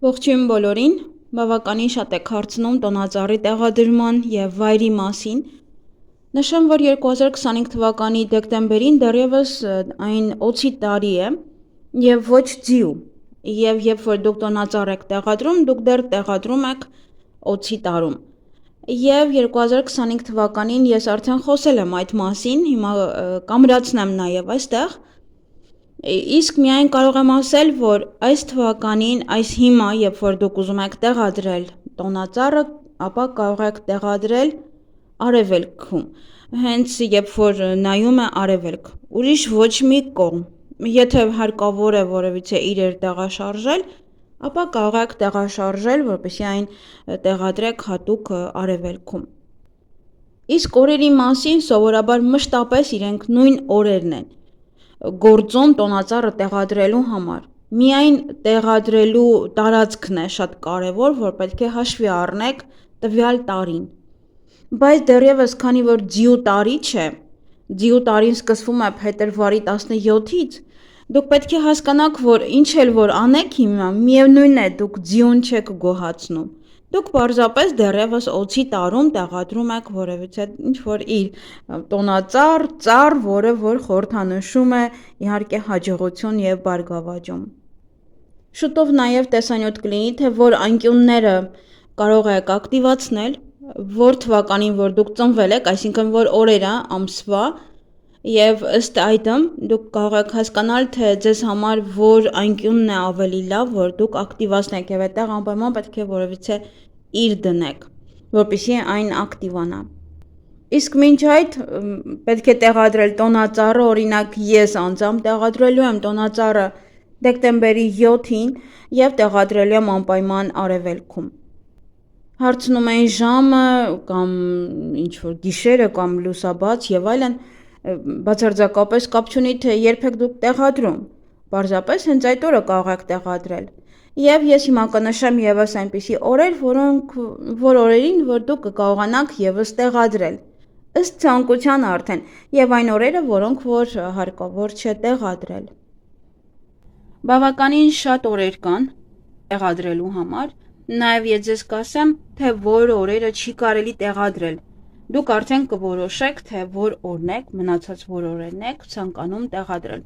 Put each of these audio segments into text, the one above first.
Ողջույն բոլորին, բավականին շատ եք հարցնում տոնածառի տեղադրման և վայրի մասին։ Նշեմ, որ 2025 թվականի դեկտեմբերին դեռևս այն օձի տարի է և ոչ ձիու, և երբ որ դուք տոնածառ եք տեղադրում, դուք դեռ տեղադրում եք օձի տարում։ Եվ 2025 թվականին ես արդեն խոսել եմ այդ մասին, հիմա կամրացնեմ նաև այստեղ։ Իսկ միայն կարող եմ ասել, որ այս թվականին, այս հիմա, երբ որ դուք ուզում եք տեղադրել տոնածառը, ապա կարող եք տեղադրել արևելքում, հենց երբ որ նայում է արևելք, ուրիշ ոչ մի կողմ։ Եթե հարկավոր է որևիցե իրեր տեղաշարժել, ապա կարող եք տեղաշարժել, որպեսզի այն տեղադրեք հատուկ արևելքում։ Իսկ օրերի մասին սովորաբար մշտապես իրենք նույն օրերն են գործում տոնածառը տեղադրելու համար։ Միայն տեղադրելու տարածքն է շատ կարևոր, որ պետք է հաշվի առնեք տվյալ տարին։ Բայց դեռևս քանի որ ձիու տարի չէ, ձիու տարին սկսվում է փետրվարի 17-ից, դուք պետք է հասկանաք, որ ինչ էլ որ անեք հիմա, միևնույն է դուք ձիուն չեք գոհացնում։ Դուք պարզապես դեռևս օձի տարում տեղադրում եք որևիցե ինչ-որ իր տոնածառ, ծառ, որը որ խորհրդանշում է իհարկե հաջողություն և բարգավաճում։ Շուտով նաև տեսանյութ կլինի, թե որ անկյունները կարող եք ակտիվացնել, որ թվականին որ դուք ծնվել եք, այսինքն որ օրերը, ամսվա, և ըստ այդմ դուք կարող եք հասկանալ, թե ձեզ համար որ անկյունն է ավելի լավ, որ դուք ակտիվացնեք և այդտեղ անպայման պետք է որևիցե իր դնեք, որպեսզի այն ակտիվանա։ Իսկ մինչ այդ պետք է տեղադրել տոնածառը, օրինակ ես անձամբ տեղադրելու եմ տոնածառը դեկտեմբերի 7-ին և տեղադրելու եմ անպայման արևելքում։ Հարցնում էին ժամը կամ ինչ-որ գիշերը կամ լուսաբաց և այլն, բացարձակապես կապ չունի, թե երբ եք դուք տեղադրում, պարզապես հենց այդ օրը կարող եք տեղադրել։ Եվ ես հիմա կնշեմ ևս այնպիսի օրեր, որ օրերին, որ դուք կկարողանաք ևս տեղադրել, ըստ ցանկության արդեն, և այն օրերը, որոնք որ հարկավոր չէ տեղադրել։ Բավականին շատ օրեր կան տեղադրելու համար, նաև ես ձեզ կասեմ, թե որ օրերը չի կարելի տեղադրել։ Դուք արդեն կորոշեք, թե որ օրն եք, մնացած որ օրերն եք ցանկանում տեղադրել։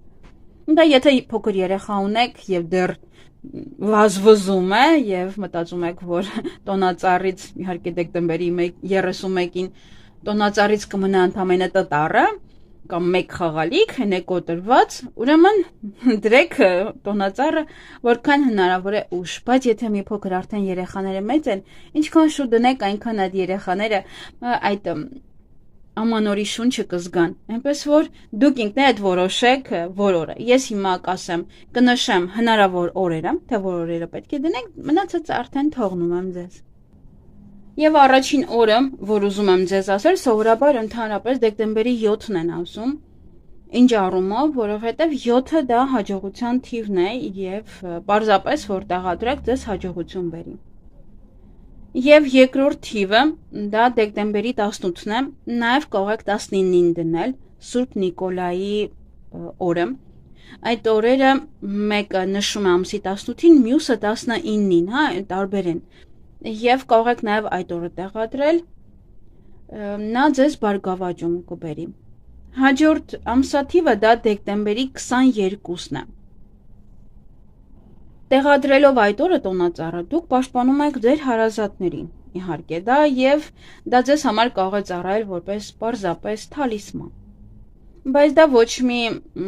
Դա եթե փոքր երեխա ունեք և դեռ վազվզում է և մտածում եք, որ տոնածառից, իհարկե դեկտեմբերի 31-ին տոնածառից կմնա ընդամենը տտառը կամ մեկ խաղալիք, հեն է կոտրված, ուրեմն դրեք տոնածառը որքան հնարավոր է ուշ, բայց եթե մի փոքր արդեն երեխաները մեծ են, ինչքան շուտ դնեք, այնքան այդ երեխաները այդ ամանորի շունչը կզգան, այնպես որ դուք ինքներդ որոշեք որ օրը։ Ես հիմա կասեմ, կնշեմ հնարավոր օրերը, թե որ օրերը պետք է դնենք, մնացածը արդեն թողնում եմ ձեզ։ Եվ առաջին օրը, որ ուզում եմ ձեզ ասել, սովորաբար ընդհանրապես դեկտեմբերի 7-ն են ասում, ինչ առումով, որովհետև 7-ը դա հաջողության թիվն է և պարզապես որ տեղադրեք ձեզ հաջողություն բերի։ Եվ երկրորդ թիվը դա դեկտեմբերի 18-ն է, նաև կարող եք 19-ին դնել, Սուրբ Նիկոլայի օրը։ Այդ օրերը մեկը նշում է ամսի 18-ին, մյուսը 19-ին, հա, տարբեր են։ Եվ կարող եք նաև այդ օրը տեղադրել, նա ձեզ բարգավաճում կբերի։ Հաջորդ ամսաթիվը դա դեկտեմբերի 22-ն է։ Տեղադրելով այդ օրը տոնածառը դուք պաշտպանում եք ձեր հարազատներին, իհարկե դա, և դա ձեզ համար կարող է ծառայել որպես պարզապես թալիսման։ Բայց դա ոչ մի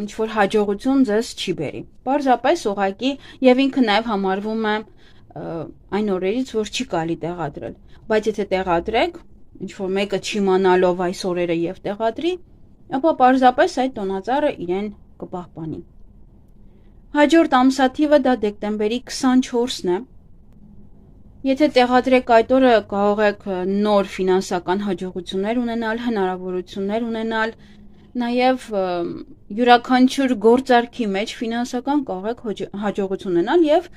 ինչ-որ հաջողություն ձեզ չի բերի, պարզապես ուղղակի, և ինքը նաև համարվում է այն օրերից, որ չի կարելի տեղադրել, բայց եթե տեղադրեք, ինչ-որ մեկը չիմանալով այս օրերը և տեղադրի, ապա պարզապես այդ տոնածառը իրեն կպահպանի։ Հաջորդ ամսաթիվը դա դեկտեմբերի 24-ն է։ Եթե տեղադրեք այդ օրը, կարող եք նոր ֆինանսական հաջողություններ ունենալ, հնարավորություններ ունենալ, նաև յուրաքանչյուր գործարքի մեջ ֆինանսական կարող եք հաջողություն ունենալ և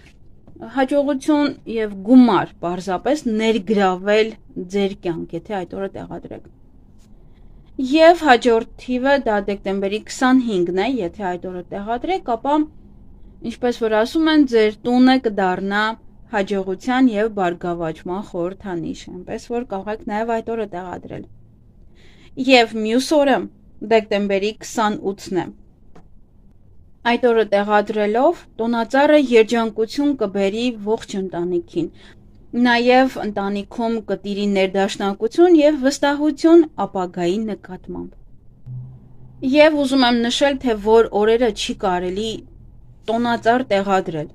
հաջողություն և գումար պարզապես ներգրավել ձեր կյանք, եթե այդ օրը տեղադրեք։ Եվ հաջորդ թիվը դա դեկտեմբերի 25-ն է, եթե այդ օրը տեղադրեք, ապա ինչպես որ ասում են, ձեր տունը կդառնա հաջողության և բարգավաճման խորհրդանիշ, այնպես որ կարող եք նաև այդ օրը տեղադրել։ Եվ մյուս օրը դեկտեմբերի 28-ն է։ Այդ օրը տեղադրելով տոնածառը երջանկություն կբերի ողջ ընտանիքին, նաև ընտանիքում կտիրի ներդաշնակություն և վստահություն ապագայի նկատմամբ։ Եվ ուզում եմ նշել, թե որ օրերը չի կարելի տոնածառ տեղադրել։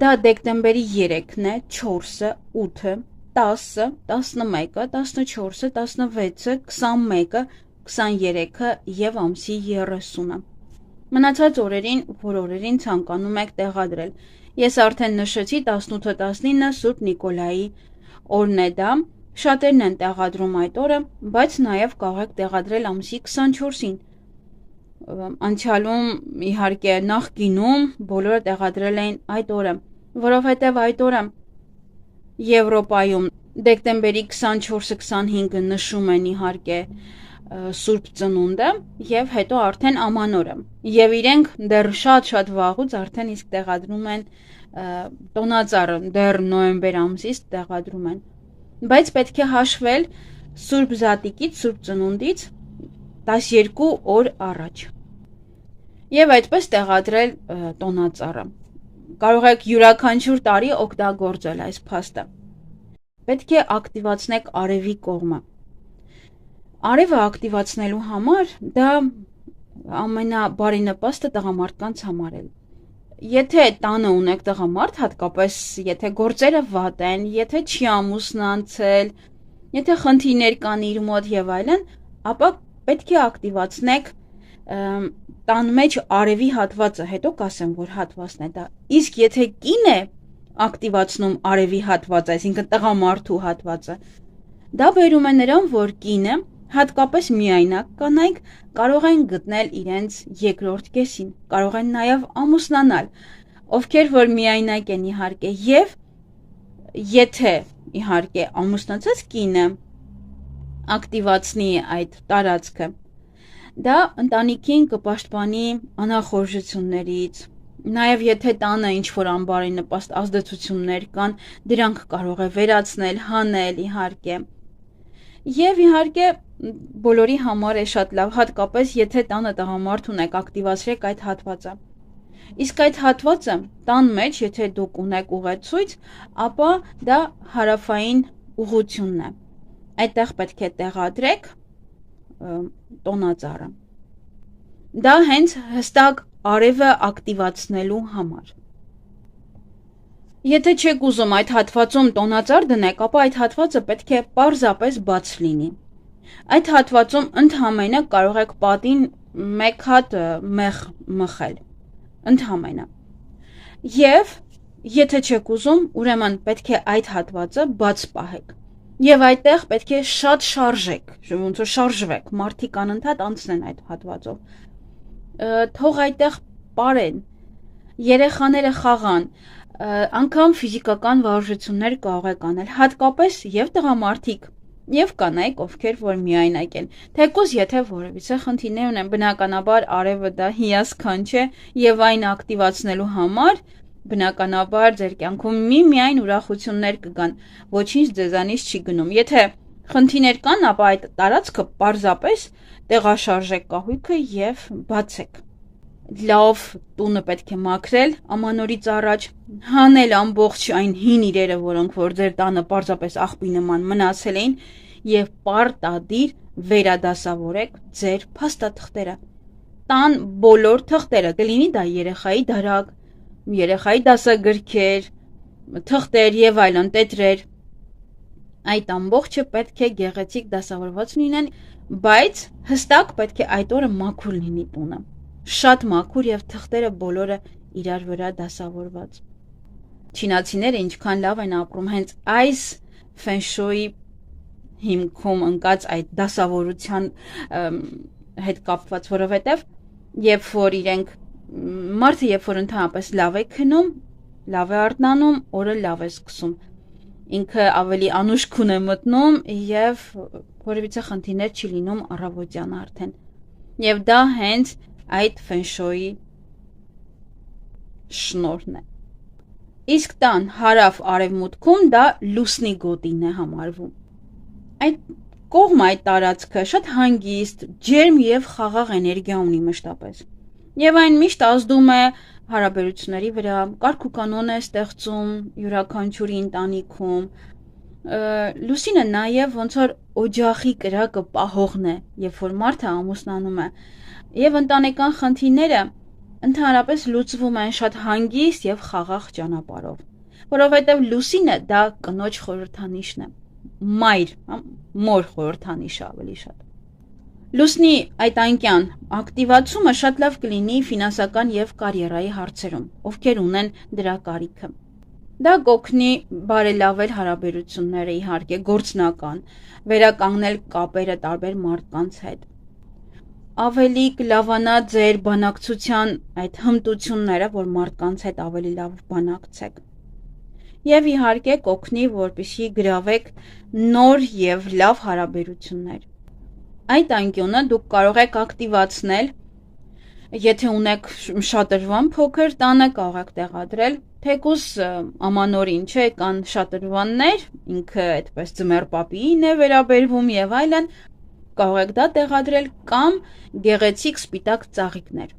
Դա դեկտեմբերի 3-ն է, 4-ը, 8-ը, 10-ը, 11-ը, 14-ը, 16-ը, 21-ը, 23-ը և ամսի 30-ը։ Մնացած օրերին, որ օրերին ցանկանում եք տեղադրել։ Ես արդեն նշեցի 18-ը, 19-ը Սուրբ Նիկոլայի օրն է դա։ Շատերն են տեղադրում այդ օրը, բայց նաև կարող եք տեղադրել ամսի 24-ին։ Անցյալում, իհարկե, նախկինում բոլորը տեղադրել էին այդ օրը, որովհետև այդ օրը Եվրոպայում դեկտեմբերի 24-25-ը նշում են իհարկե Սուրբ Ծնունդը և հետո արդեն ամանորը։ Եվ իրենք դեռ շատ վաղուց արդեն իսկ տեղադրում են տոնածառը, դեռ նոյեմբեր ամսից տեղադրում են։ Բայց պետք է հաշվել Սուրբ Զատիկից, Սուրբ Ծնունդից 12 օր առաջ։ Եվ այդպես տեղադրել տոնածառը։ Կարող եք յուրաքանչյուր տարի օգտագործել այս փաստը։ Պետք է ակտիվացնեք արևի կողմը։ Արևը ակտիվացնելու համար դա ամենաբարենպաստը տղամարդկանց համար է։ Եթե տանը ունեք տղամարդ, հատկապես եթե գործերը վատ են, եթե չի ամուսնացել, եթե խնդիրներ կան իր մոտ եւ այլն, ապա պետք է ակտիվացնեք տան մեջ արևի հատվածը, հետո կասեմ, որ հատվածն է դա։ Իսկ եթե կին է ակտիվացնում արևի հատվածը, այսինքն տղամարդու հատվածը, դա բերում է նրան, որ կինը, հատկապես միայնակ կանայք, կարող են գտնել իրենց երկրորդ կեսին, կարող են նաև ամուսնանալ, ովքեր որ միայնակ են իհարկե, եւ եթե իհարկե ամուսնացած կինը ակտիվացնի այդ տարածքը, դա ընտանիքին կպաշտպանի անախորժություններից, նաև եթե տանը ինչ-որ անբարենպաստ ազդեցություններ կան, դրանք կարող է վերացնել, հանել իհարկե։ Եվ իհարկե բոլորի համար է շատ լավ, հատկապես եթե տանը տղամարդ ունեք, ակտիվացրեք այդ հատվածը։ Իսկ այդ հատվածը տան մեջ, եթե դուք ունեք ուղեցույց, ապա դա հարավային ուղղությունն է։ Այդտեղ պետք է տեղադրեք տոնածառը։ Դա հենց հստակ արևը ակտիվացնելու համար։ Եթե չեք ուզում այդ հատվածում տոնածառ դնեք, ապա այդ հատվածը պետք է պարզապես բաց լինի։ Այդ հատվածում ընդհանրապես կարող եք պատին մեկ հատ մեղ մխել, ընդհանրապես։ Եվ եթե չեք ուզում, ուրեմն պետք է այդ հատվածը բաց պահեք։ Եվ այդտեղ պետք է շատ շարժեք, ոնց որ շարժվեք, մարդիկ անընդհատ անցնեն այդ հատվածով։ Թող այդտեղ պարեն, երեխաները խաղան, անգամ ֆիզիկական վարժություններ կարող եք անել, հատկապես եւ տղամարդիկ, եւ կանայք, ովքեր որ միայնակ են, թեկուզ եթե որևիցե խնդիրներ ունեն, բնականաբար արևը դա հիասքանչ է եւ այն ակտիվացնելու համար բնականաբար ձեր կյանքում միայն ուրախություններ կգան, ոչինչ ձեզանից չի գնում։ Եթե խնդիրներ կան, ապա այդ տարածքը պարզապես տեղաշարժեք կահույքը եւ բացեք։ Լավ տունը պետք է մաքրել ամանորից առաջ, հանել ամբողջ այն հին իրերը, որոնք որ ձեր տանը պարզապես աղբի նման մնացել էին, եւ պարտադիր վերադասավորեք ձեր փաստաթղթերը։ Տան բոլոր թղթերը, կլինի դա երեխայի դարակ, երեխայի դասագրքեր, թղթեր եւ այլն, տետրեր, այդ ամբողջը պետք է գեղեցիկ դասավորված լինեն, բայց հստակ պետք է այդ օրը մաքուր լինի տունը, շատ մաքուր եւ թղթերը բոլորը իրար վրա դասավորված։ Չինացիները ինչքան լավ են ապրում հենց այս ֆենշոյի հիմքում ընկած այդ դասավորության հետ կապված, որովհետեւ երբ որ իրենք մարդը երբ որ ընդհանրապես լավ է քնում, լավ է արթնանում, օրը լավ է սկսում, ինքը ավելի անուշքուն է մտնում եւ որևիցե խնդիրներ չի լինում առավոտյան արդեն։ Եվ դա հենց այդ ֆենշոյի շնորհն է։ Իսկ տան հարավ արևմուտքում դա լուսնի գոտին է համարվում։ Այդ կողմը, այդ տարածքը շատ հանգիստ, ջերմ եւ խաղաղ էներգիա ունի մշտապես։ Եվ այն միշտ ազդում է հարաբերությունների վրա, կարգ ու կանոն է ստեղծում յուրաքանչյուրի ընտանիքում։ Լուսինը նաև ոնց որ օջախի կրակը պահողն է, երբ որ մարդը ամուսնանում է, եւ ընտանեկան խնդիրները ընդհանրապես լուծվում են շատ հանգիստ եւ խաղաղ ճանապարհով, որովհետեւ լուսինը դա կնոջ խորհրդանիշն է, մոր խորհրդանիշը ավելի շատ։ Լուսնի այդ անկյան ակտիվացումը շատ լավ կլինի ֆինանսական եւ կարիերայի հարցերում, ովքեր ունեն դրա կարիքը։ Դա կօգնի բարելավել հարաբերությունները, իհարկե, գործնական, վերականգնել կապերը տարբեր մարդկանց հետ։ Ավելի կլավանա ձեր բանակցության այդ հմտությունները, որ մարդկանց հետ ավելի լավ բանակցեք։ Եվ իհարկե կօգնի, որպեսզի գրավեք նոր եւ լավ հարաբերություններ։ Այդ անկյունը դուք կարող եք ակտիվացնել, եթե ունեք շատրվան փոքր տանը, կարող եք տեղադրել, թեկուզ ամանորին չէ, կան շատրվաններ, ինքը այդպես ձմեռ պապիին է վերաբերվում եւ այլն, կարող եք դա տեղադրել կամ գեղեցիկ սպիտակ ծաղիկներ։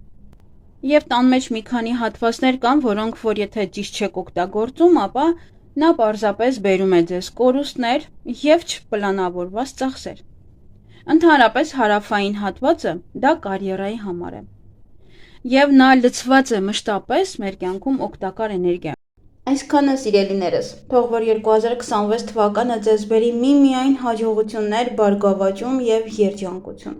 Եվ տան մեջ մի քանի հատվածներ կան, որոնք որ եթե ճիշտ չեք օգտագործում, ապա նա պարզապես բերում է ձեզ կորուստներ եւ չպլանավորված ծախսեր։ Ընդհանրապես հարավային հատվածը դա կարիերայի համար է։ Եվ նա լցված է մշտապես մեր կյանքում օգտակար էներգիա։ Այսքանը սիրելիներս, թող որ 2026 թվականը ձեզ բերի միմիայն հաջողություններ, բարգավաճում եւ երջանկություն։